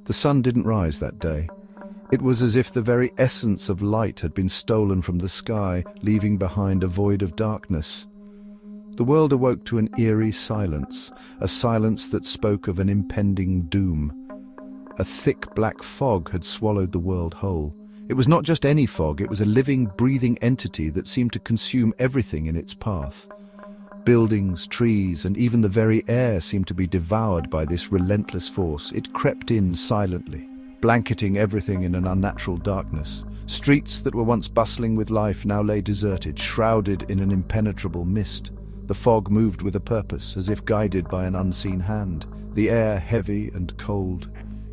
The sun didn't rise that day. It was as if the very essence of light had been stolen from the sky, leaving behind a void of darkness. The world awoke to an eerie silence, a silence that spoke of an impending doom. A thick black fog had swallowed the world whole. It was not just any fog, it was a living, breathing entity that seemed to consume everything in its path. Buildings, trees, and even the very air seemed to be devoured by this relentless force. It crept in silently, blanketing everything in an unnatural darkness. Streets that were once bustling with life now lay deserted, shrouded in an impenetrable mist. The fog moved with a purpose, as if guided by an unseen hand. The air, heavy and cold,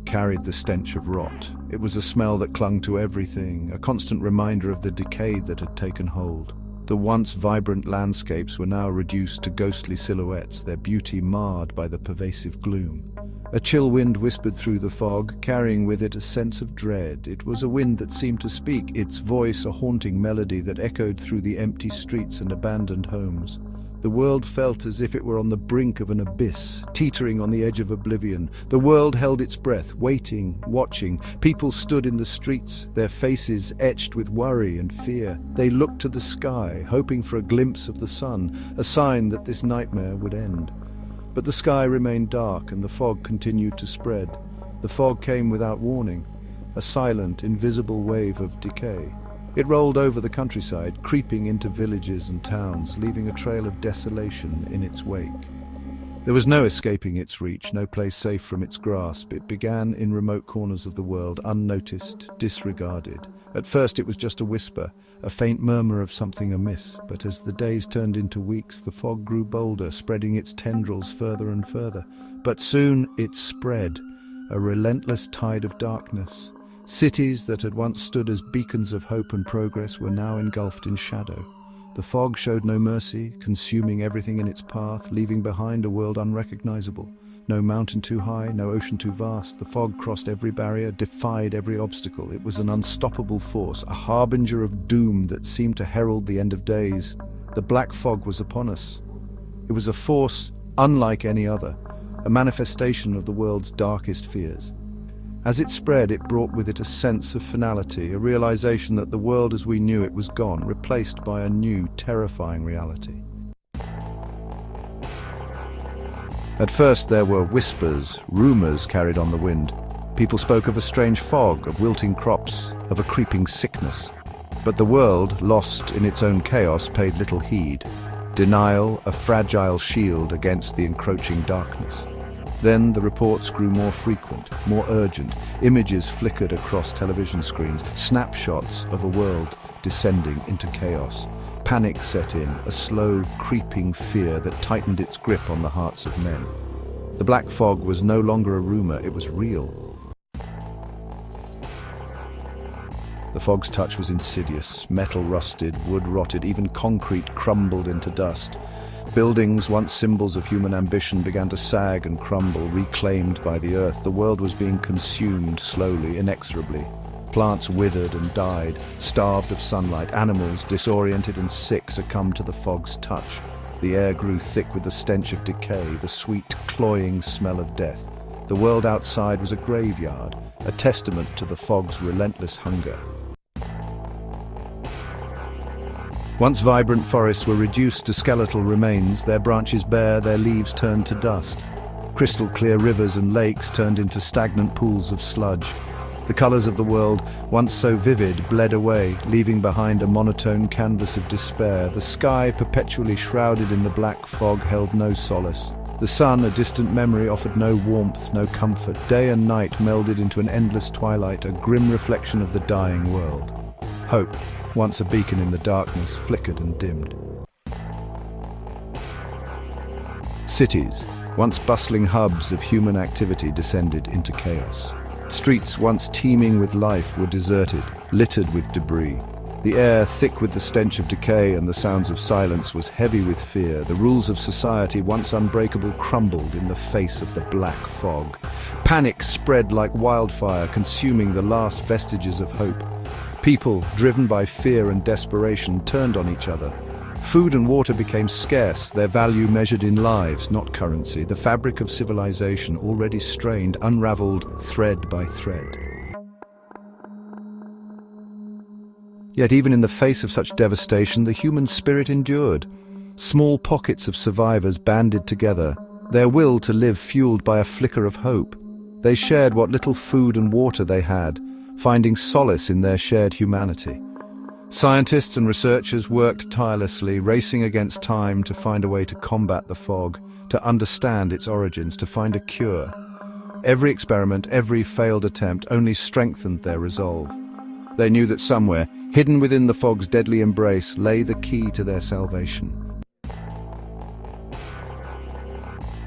carried the stench of rot. It was a smell that clung to everything, a constant reminder of the decay that had taken hold. The once vibrant landscapes were now reduced to ghostly silhouettes, their beauty marred by the pervasive gloom. A chill wind whispered through the fog, carrying with it a sense of dread. It was a wind that seemed to speak, its voice a haunting melody that echoed through the empty streets and abandoned homes. The world felt as if it were on the brink of an abyss, teetering on the edge of oblivion. The world held its breath, waiting, watching. People stood in the streets, their faces etched with worry and fear. They looked to the sky, hoping for a glimpse of the sun, a sign that this nightmare would end. But the sky remained dark and the fog continued to spread. The fog came without warning, a silent, invisible wave of decay. It rolled over the countryside, creeping into villages and towns, leaving a trail of desolation in its wake. There was no escaping its reach, no place safe from its grasp. It began in remote corners of the world, unnoticed, disregarded. At first it was just a whisper, a faint murmur of something amiss, but as the days turned into weeks, the fog grew bolder, spreading its tendrils further and further. But soon it spread, a relentless tide of darkness. Cities that had once stood as beacons of hope and progress were now engulfed in shadow. The fog showed no mercy, consuming everything in its path, leaving behind a world unrecognizable. No mountain too high, no ocean too vast. The fog crossed every barrier, defied every obstacle. It was an unstoppable force, a harbinger of doom that seemed to herald the end of days. The black fog was upon us. It was a force unlike any other, a manifestation of the world's darkest fears. As it spread, it brought with it a sense of finality, a realization that the world as we knew it was gone, replaced by a new, terrifying reality. At first there were whispers, rumors carried on the wind. People spoke of a strange fog, of wilting crops, of a creeping sickness. But the world, lost in its own chaos, paid little heed. Denial, a fragile shield against the encroaching darkness. Then the reports grew more frequent, more urgent. Images flickered across television screens, snapshots of a world descending into chaos. Panic set in, a slow, creeping fear that tightened its grip on the hearts of men. The black fog was no longer a rumor, it was real. The fog's touch was insidious. Metal rusted, wood rotted, even concrete crumbled into dust. Buildings, once symbols of human ambition, began to sag and crumble, reclaimed by the earth. The world was being consumed slowly, inexorably. Plants withered and died, starved of sunlight. Animals, disoriented and sick, succumbed to the fog's touch. The air grew thick with the stench of decay, the sweet, cloying smell of death. The world outside was a graveyard, a testament to the fog's relentless hunger. Once vibrant forests were reduced to skeletal remains, their branches bare, their leaves turned to dust. Crystal clear rivers and lakes turned into stagnant pools of sludge. The colors of the world, once so vivid, bled away, leaving behind a monotone canvas of despair. The sky, perpetually shrouded in the black fog, held no solace. The sun, a distant memory, offered no warmth, no comfort. Day and night melded into an endless twilight, a grim reflection of the dying world. Hope, once a beacon in the darkness, flickered and dimmed. Cities, once bustling hubs of human activity, descended into chaos. Streets, once teeming with life, were deserted, littered with debris. The air, thick with the stench of decay and the sounds of silence, was heavy with fear. The rules of society, once unbreakable, crumbled in the face of the black fog. Panic spread like wildfire, consuming the last vestiges of hope. People, driven by fear and desperation, turned on each other. Food and water became scarce, their value measured in lives, not currency. The fabric of civilization, already strained, unraveled thread by thread. Yet even in the face of such devastation, the human spirit endured. Small pockets of survivors banded together, their will to live fueled by a flicker of hope. They shared what little food and water they had, finding solace in their shared humanity. Scientists and researchers worked tirelessly, racing against time to find a way to combat the fog, to understand its origins, to find a cure. Every experiment, every failed attempt only strengthened their resolve. They knew that somewhere, hidden within the fog's deadly embrace, lay the key to their salvation.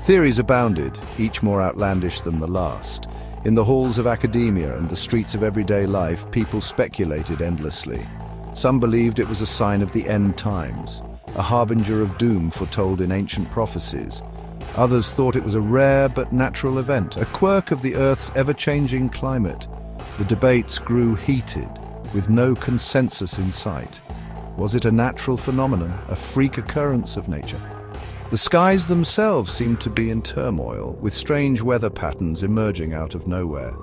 Theories abounded, each more outlandish than the last. In the halls of academia and the streets of everyday life, people speculated endlessly. Some believed it was a sign of the end times, a harbinger of doom foretold in ancient prophecies. Others thought it was a rare but natural event, a quirk of the Earth's ever-changing climate. The debates grew heated, with no consensus in sight. Was it a natural phenomenon, a freak occurrence of nature? The skies themselves seemed to be in turmoil, with strange weather patterns emerging out of nowhere.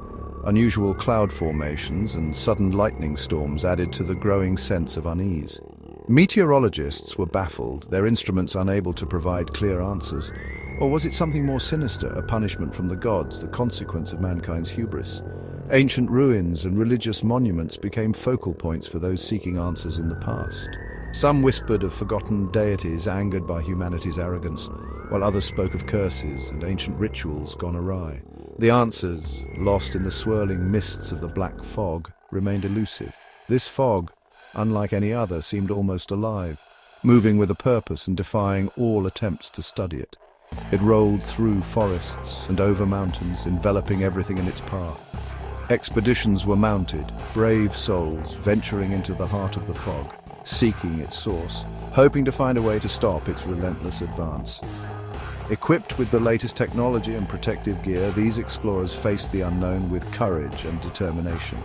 Unusual cloud formations and sudden lightning storms added to the growing sense of unease. Meteorologists were baffled, their instruments unable to provide clear answers. Or was it something more sinister, a punishment from the gods, the consequence of mankind's hubris? Ancient ruins and religious monuments became focal points for those seeking answers in the past. Some whispered of forgotten deities angered by humanity's arrogance, while others spoke of curses and ancient rituals gone awry. The answers, lost in the swirling mists of the black fog, remained elusive. This fog, unlike any other, seemed almost alive, moving with a purpose and defying all attempts to study it. It rolled through forests and over mountains, enveloping everything in its path. Expeditions were mounted, brave souls venturing into the heart of the fog, seeking its source, hoping to find a way to stop its relentless advance. Equipped with the latest technology and protective gear, these explorers faced the unknown with courage and determination.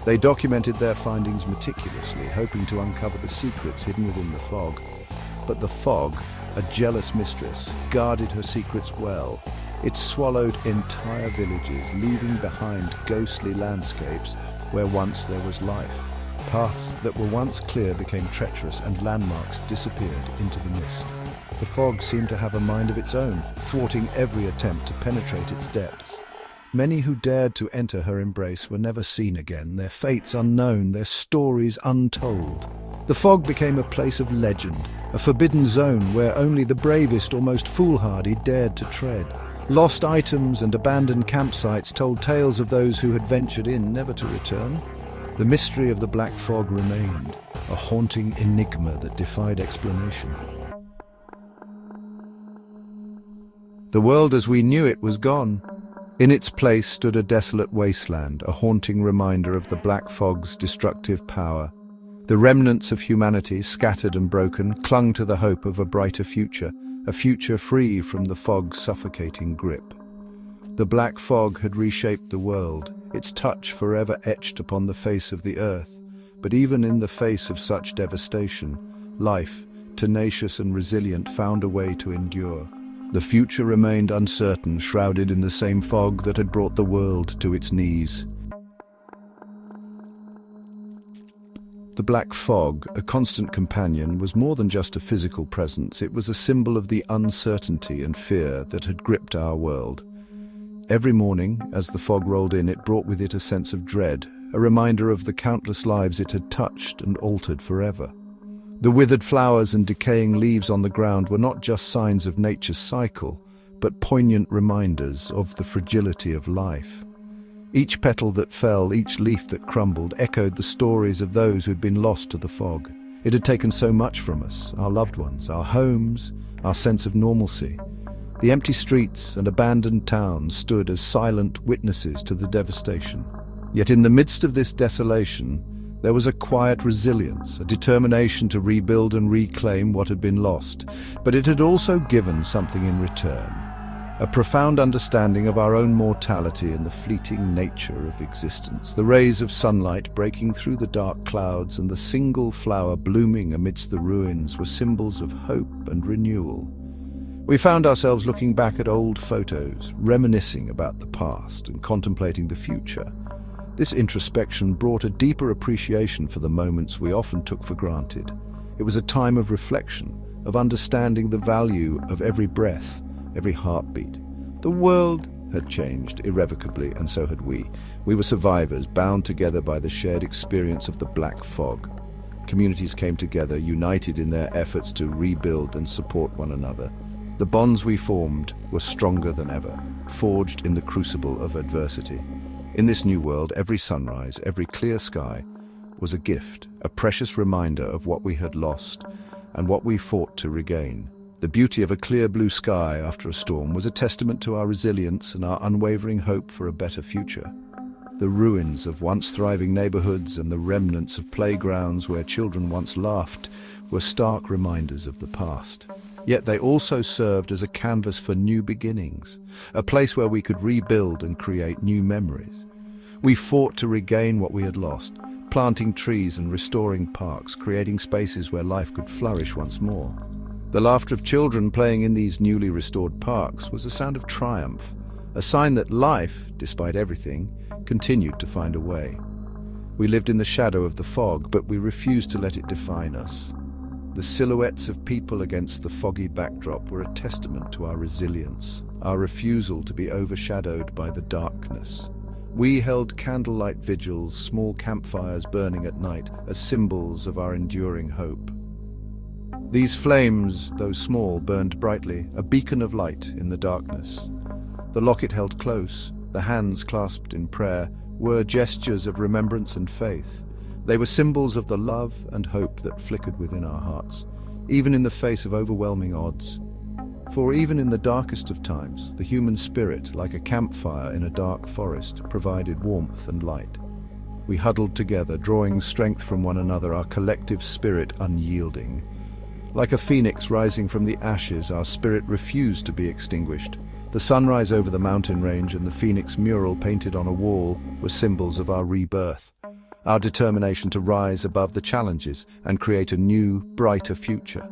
They documented their findings meticulously, hoping to uncover the secrets hidden within the fog. But the fog, a jealous mistress, guarded her secrets well. It swallowed entire villages, leaving behind ghostly landscapes where once there was life. Paths that were once clear became treacherous, and landmarks disappeared into the mist. The fog seemed to have a mind of its own, thwarting every attempt to penetrate its depths. Many who dared to enter her embrace were never seen again, their fates unknown, their stories untold. The fog became a place of legend, a forbidden zone where only the bravest or most foolhardy dared to tread. Lost items and abandoned campsites told tales of those who had ventured in, never to return. The mystery of the black fog remained, a haunting enigma that defied explanation. The world as we knew it was gone. In its place stood a desolate wasteland, a haunting reminder of the black fog's destructive power. The remnants of humanity, scattered and broken, clung to the hope of a brighter future, a future free from the fog's suffocating grip. The black fog had reshaped the world, its touch forever etched upon the face of the earth. But even in the face of such devastation, life, tenacious and resilient, found a way to endure. The future remained uncertain, shrouded in the same fog that had brought the world to its knees. The black fog, a constant companion, was more than just a physical presence. It was a symbol of the uncertainty and fear that had gripped our world. Every morning, as the fog rolled in, it brought with it a sense of dread, a reminder of the countless lives it had touched and altered forever. The withered flowers and decaying leaves on the ground were not just signs of nature's cycle, but poignant reminders of the fragility of life. Each petal that fell, each leaf that crumbled, echoed the stories of those who'd been lost to the fog. It had taken so much from us, our loved ones, our homes, our sense of normalcy. The empty streets and abandoned towns stood as silent witnesses to the devastation. Yet in the midst of this desolation, there was a quiet resilience, a determination to rebuild and reclaim what had been lost. But it had also given something in return. a profound understanding of our own mortality and the fleeting nature of existence. The rays of sunlight breaking through the dark clouds and the single flower blooming amidst the ruins were symbols of hope and renewal. We found ourselves looking back at old photos, reminiscing about the past and contemplating the future. This introspection brought a deeper appreciation for the moments we often took for granted. It was a time of reflection, of understanding the value of every breath, every heartbeat. The world had changed irrevocably, and so had we. We were survivors, bound together by the shared experience of the black fog. Communities came together, united in their efforts to rebuild and support one another. The bonds we formed were stronger than ever, forged in the crucible of adversity. In this new world, every sunrise, every clear sky was a gift, a precious reminder of what we had lost and what we fought to regain. The beauty of a clear blue sky after a storm was a testament to our resilience and our unwavering hope for a better future. The ruins of once thriving neighborhoods and the remnants of playgrounds where children once laughed were stark reminders of the past. Yet they also served as a canvas for new beginnings, a place where we could rebuild and create new memories. We fought to regain what we had lost, planting trees and restoring parks, creating spaces where life could flourish once more. The laughter of children playing in these newly restored parks was a sound of triumph, a sign that life, despite everything, continued to find a way. We lived in the shadow of the fog, but we refused to let it define us. The silhouettes of people against the foggy backdrop were a testament to our resilience, our refusal to be overshadowed by the darkness. We held candlelight vigils, small campfires burning at night, as symbols of our enduring hope. These flames, though small, burned brightly, a beacon of light in the darkness. The locket held close, the hands clasped in prayer, were gestures of remembrance and faith. They were symbols of the love and hope that flickered within our hearts, even in the face of overwhelming odds. For even in the darkest of times, the human spirit, like a campfire in a dark forest, provided warmth and light. We huddled together, drawing strength from one another, our collective spirit unyielding. Like a phoenix rising from the ashes, our spirit refused to be extinguished. The sunrise over the mountain range and the phoenix mural painted on a wall were symbols of our rebirth, our determination to rise above the challenges and create a new, brighter future.